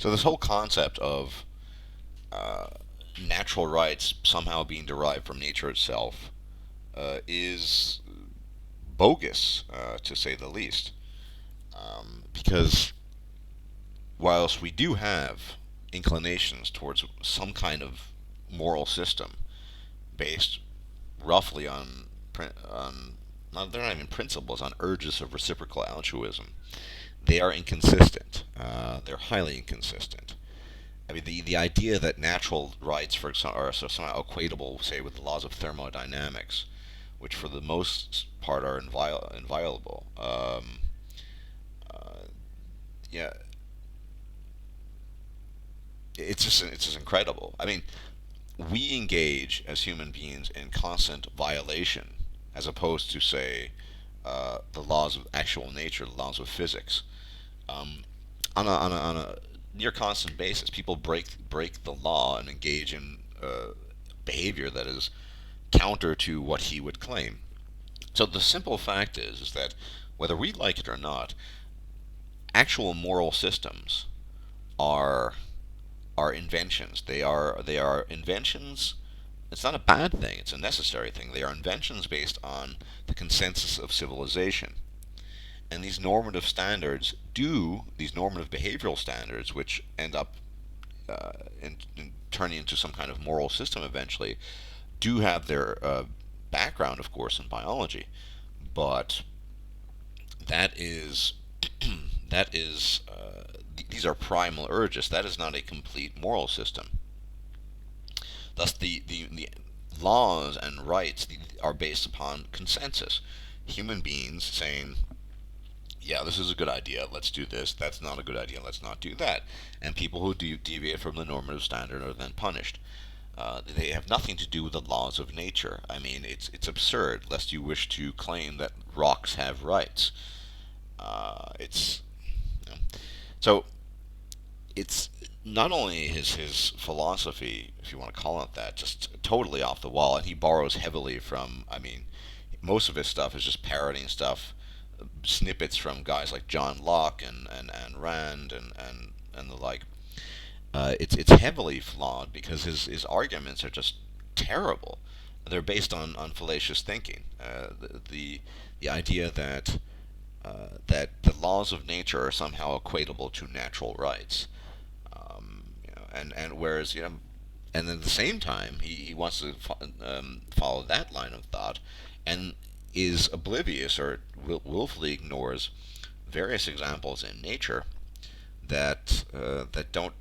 So this whole concept of uh, natural rights somehow being derived from nature itself is bogus, to say the least. Because whilst we do have inclinations towards some kind of moral system based roughly on they're not even principles, on urges of reciprocal altruism, they are inconsistent. They're highly inconsistent. I mean, the idea that natural rights, for example, are somehow equatable, say, with the laws of thermodynamics, which for the most part are inviolable. Uh, yeah, it's just incredible. I mean, we engage as human beings in constant violation, as opposed to, say, the laws of actual nature, the laws of physics. Um, on a near constant basis, people break the law and engage in behavior that is counter to what he would claim. So the simple fact is that whether we like it or not, actual moral systems are inventions. They are inventions. It's not a bad thing. It's a necessary thing. They are inventions based on the consensus of civilization. And these normative behavioral standards, which end up in turning into some kind of moral system eventually, do have their background, of course, in biology. But that is that is these are primal urges. That is not a complete moral system. Thus, the laws and rights are based upon consensus. Human beings saying, yeah, this is a good idea, let's do this. That's not a good idea, let's not do that. And people who deviate from the normative standard are then punished. They have nothing to do with the laws of nature. I mean, it's absurd, lest you wish to claim that rocks have rights. It's you know. So it's not only his philosophy, if you want to call it that, just totally off the wall, and he borrows heavily from. I mean, most of his stuff is just parodying stuff, snippets from guys like John Locke and Rand and the like. It's heavily flawed because his arguments are just terrible. They're based on fallacious thinking. The idea that the laws of nature are somehow equatable to natural rights. And whereas and at the same time he wants to follow that line of thought, and is oblivious or willfully ignores various examples in nature that don't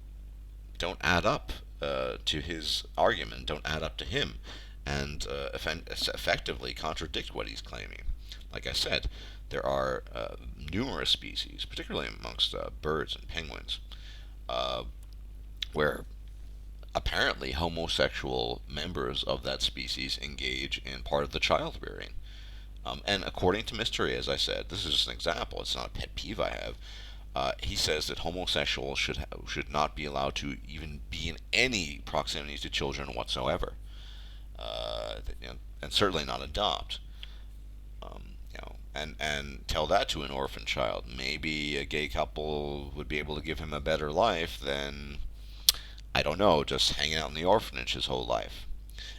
add up to his argument, don't add up to him, and effectively contradict what he's claiming. Like I said, there are numerous species, particularly amongst birds and penguins, uh, where apparently homosexual members of that species engage in part of the child rearing. And according to Mr. A, as I said, this is just an example. It's not a pet peeve I have. He says that homosexuals should not be allowed to even be in any proximity to children whatsoever, and certainly not adopt. And tell that to an orphan child. Maybe a gay couple would be able to give him a better life than, I don't know, just hanging out in the orphanage his whole life.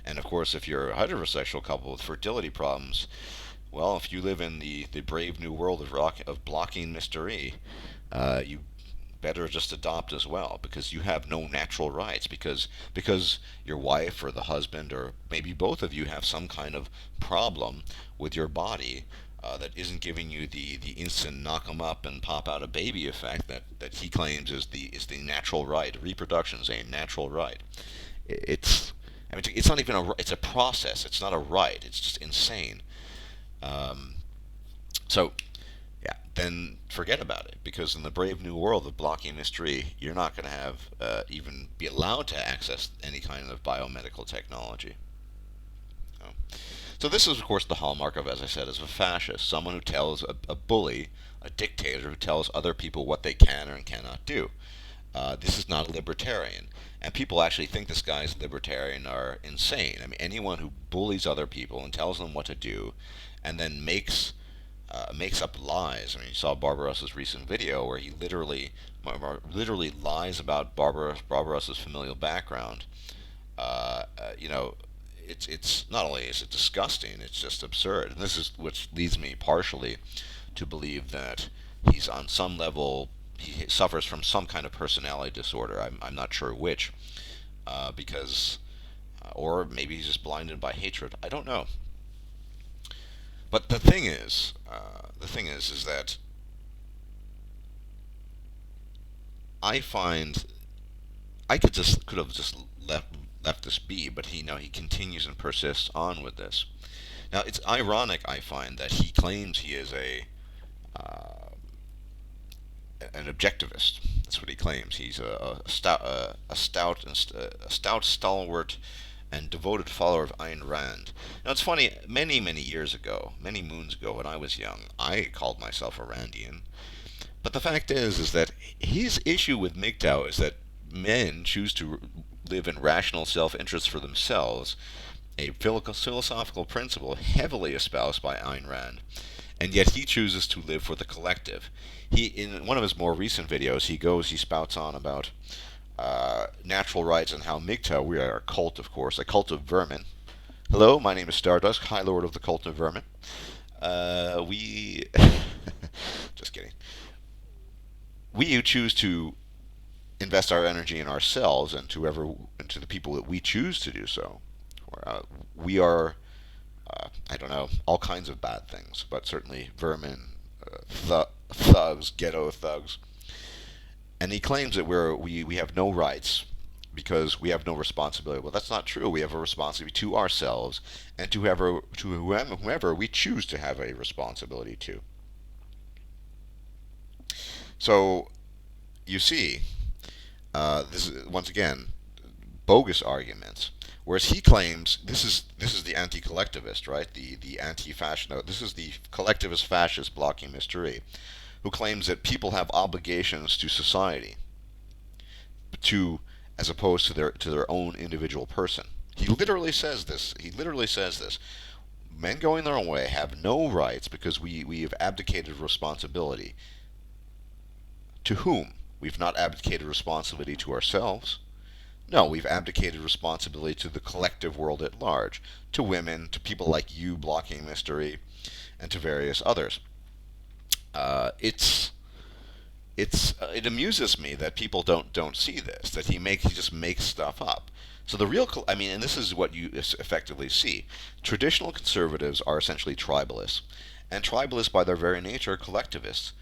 And of course, if you're a heterosexual couple with fertility problems, well, if you live in the brave new world of blocking mystery, you better just adopt as well, because you have no natural rights, because your wife or the husband or maybe both of you have some kind of problem with your body that isn't giving you the instant knock 'em up and pop out a baby effect that he claims is the natural right. Reproduction is a natural right. It's I mean, it's not even it's a process. It's not a right. It's just insane. Um, so yeah, then forget about it, because in the brave new world of blocking mystery, you're not going to have even be allowed to access any kind of biomedical technology. So, so this is, of course, the hallmark of, as I said, as a fascist, someone who tells a bully, a dictator who tells other people what they can or cannot do. This is not a libertarian. And people actually think this guy's libertarian are insane. I mean, anyone who bullies other people and tells them what to do, and then makes makes up lies. I mean, you saw Barbarossa's recent video where he literally lies about Barbarossa's familial background. You know, it's not only is it disgusting, it's just absurd. And this is which leads me partially to believe that he's on some level he suffers from some kind of personality disorder. I'm not sure which, because or maybe he's just blinded by hatred. I don't know. But the thing is that I find I could have just left this be, but he continues and persists on with this. Now it's ironic I find that he claims he is uh, an objectivist. That's what he claims. He's a stout stalwart and devoted follower of Ayn Rand. Now it's funny. Many years ago, many moons ago, when I was young, I called myself a Randian. But the fact is that his issue with MGTOW is that men choose to live in rational self-interest for themselves, a philosophical principle heavily espoused by Ayn Rand, and yet he chooses to live for the collective. In one of his more recent videos, he spouts on about natural rights and how MGTOW, we are a cult, of course, a cult of vermin. Hello, my name is Stardust, High Lord of the Cult of Vermin. We, just kidding. We who choose to invest our energy in ourselves and to the people that we choose to do so. We are, I don't know, all kinds of bad things, but certainly vermin, thugs, ghetto thugs. And he claims that we have no rights because we have no responsibility. Well, that's not true. We have a responsibility to ourselves and whomever we choose to have a responsibility to. So you see, this is once again bogus arguments. Whereas he claims this is the anti-collectivist, right? The anti-fascist. No, this is the collectivist fascist blocking mystery, who claims that people have obligations to society, to as opposed to their own individual person. He literally says this. He literally says this. Men going their own way have no rights because we have abdicated responsibility. To whom? We've not abdicated responsibility to ourselves. No, we've abdicated responsibility to the collective world at large, to women, to people like you blocking mystery, and to various others. It amuses me that people don't see this, that he just makes stuff up. So the real, I mean, and this is what you effectively see. Traditional conservatives are essentially tribalists, and tribalists by their very nature are collectivists.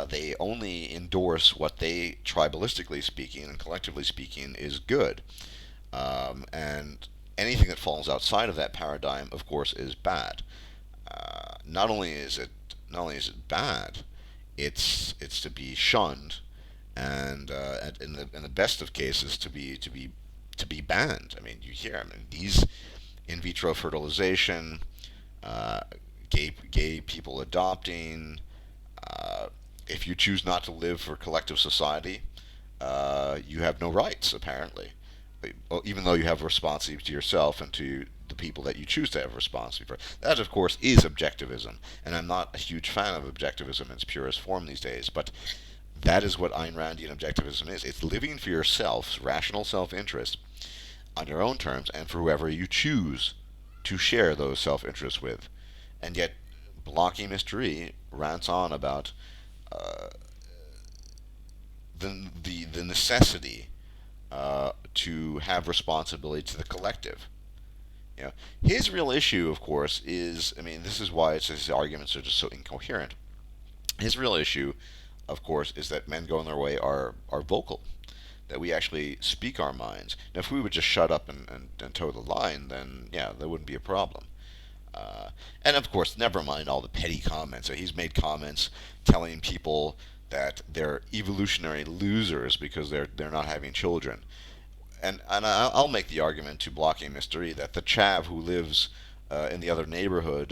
They only endorse what they, tribalistically speaking and collectively speaking, is good. And anything that falls outside of that paradigm, of course, is bad. Not only is it bad, it's to be shunned, and in the best of cases to be banned. I mean, you hear, I mean, these in vitro fertilization, uh, gay people adopting. If you choose not to live for collective society, you have no rights, apparently. Even though you have responsibility to yourself and to the people that you choose to have responsibility for. That, of course, is objectivism. And I'm not a huge fan of objectivism in its purest form these days, but that is what Ayn Randian objectivism is. It's living for yourself, rational self-interest, on your own terms, and for whoever you choose to share those self-interests with. And yet, Blocky Mystery rants on about uh, the necessity to have responsibility to the collective. You know, his real issue, of course, is, I mean, this is why his arguments are just so incoherent. His real issue, of course, is that men going their way are vocal, that we actually speak our minds. Now, if we would just shut up and toe the line, then yeah, there wouldn't be a problem. And of course, never mind all the petty comments. So he's made comments telling people that they're evolutionary losers because they're not having children. And I'll make the argument to Blocking Mystery that the chav who lives in the other neighborhood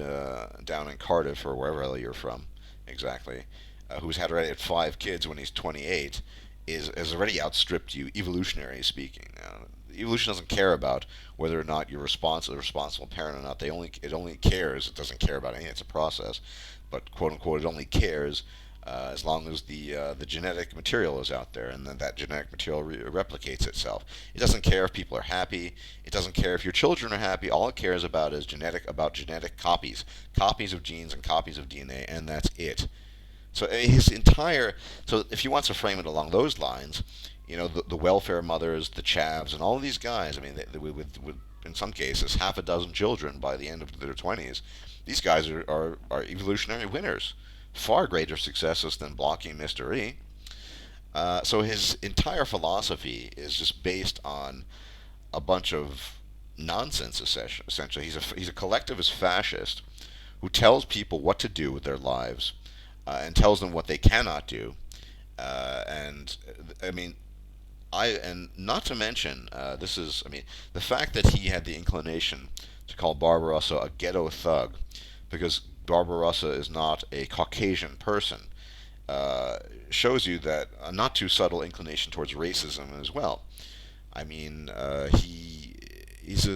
down in Cardiff or wherever the hell you're from exactly, who's had already had 5 kids when he's 28, has already outstripped you, evolutionary speaking. evolution doesn't care about whether or not you're a responsible parent or not. It only cares. It doesn't care about anything. It's a process, but quote unquote, it only cares as long as the genetic material is out there, and then that genetic material replicates itself. It doesn't care if people are happy. It doesn't care if your children are happy. All it cares about is genetic copies, copies of genes and copies of DNA, and that's it. So his entire so if you want to frame it along those lines, the welfare mothers, the chavs, and all of these guys. I mean, with in some cases half a dozen children by the end of their 20s. These guys are evolutionary winners, far greater successes than blocking Mr. E. So his entire philosophy is just based on a bunch of nonsense. Essentially, he's a collectivist fascist who tells people what to do with their lives and tells them what they cannot do. And I mean, and not to mention, I mean, the fact that he had the inclination to call Barbarossa a ghetto thug, because Barbarossa is not a Caucasian person, shows you that a not too subtle inclination towards racism as well. I mean, he's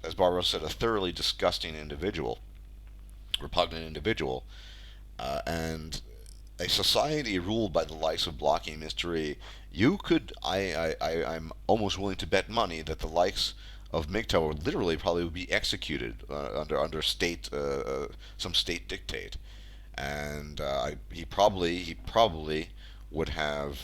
as Barbarossa said, a thoroughly disgusting individual, repugnant individual, and a society ruled by the likes of blocking mystery, you could, I'm almost willing to bet money that the likes of MGTOW would literally probably would be executed under some state dictate, and he probably would have.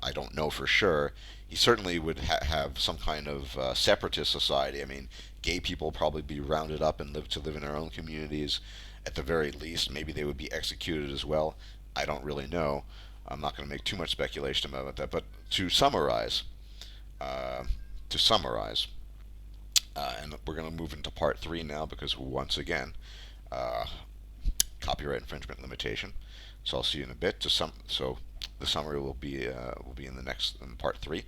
I don't know for sure. He certainly would have some kind of separatist society. I mean, gay people probably be rounded up and live in their own communities. At the very least, maybe they would be executed as well. I don't really know. I'm not going to make too much speculation about that. But uh, to summarize, and we're going to move into part three now because once again, uh, copyright infringement limitation. So I'll see you in a bit. So the summary will be in the next in part three.